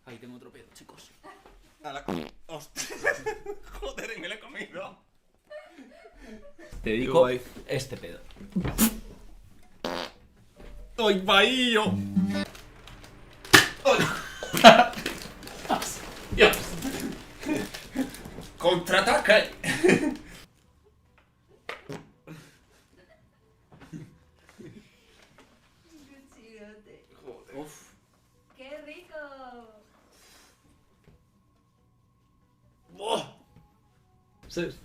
Ahí tengo otro pedo, chicos. ¡Hostia! Joder, me lo he comido. Te dedico guay. este pedo. ¡Ay, bahío! Dios. ¡Contraataque! Uf. ¡Qué rico! ¡Oh! ¿Sabes?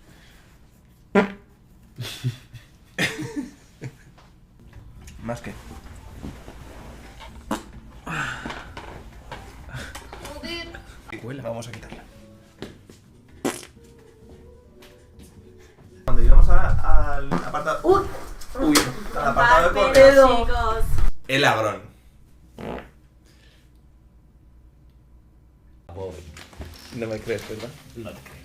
Más que. Joder. Vamos a quitarla. Cuando llegamos ahora al apartado. Uy, al apartado de correos. Chicos. El agrón. Bobby. No me crees, ¿verdad? No te creo.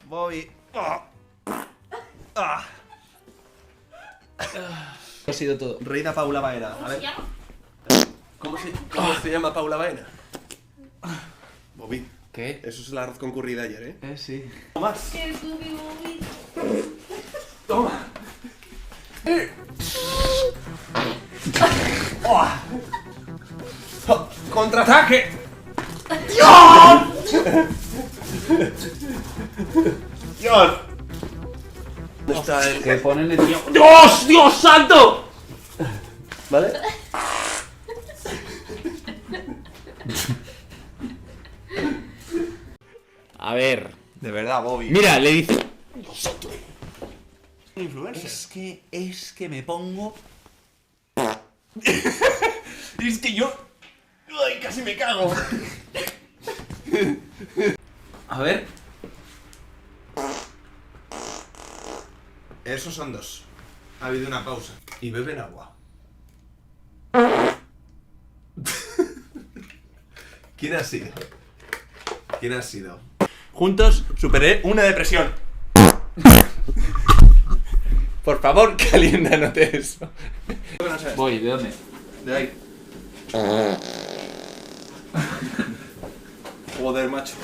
Bobby. Ah. Ah. Ha sido todo. Reina Paula Baena. A ver. ¿Cómo se llama Paula Baena? Bobby. ¿Qué? Eso es el arroz con curry de ayer, ¿eh? Sí. Más. ¡Qué Scooby Bobby! Toma. ¡Contraataque! ¡Dios! ¡Dios! ¿Dónde está el...? Que ponen el tío. ¡Dios! ¡Dios santo! ¿Vale? A ver. De verdad, Bobby. Mira, le dice. Influencer. Es que me pongo. Es que yo... ¡Ay, casi me cago! A ver. Esos son dos. Ha habido una pausa. Y beben agua. ¿Quién ha sido? ¿Quién ha sido? Juntos superé una depresión. Por favor, que alguien anote eso. Voy, ¿de dónde? De ahí. Joder, macho.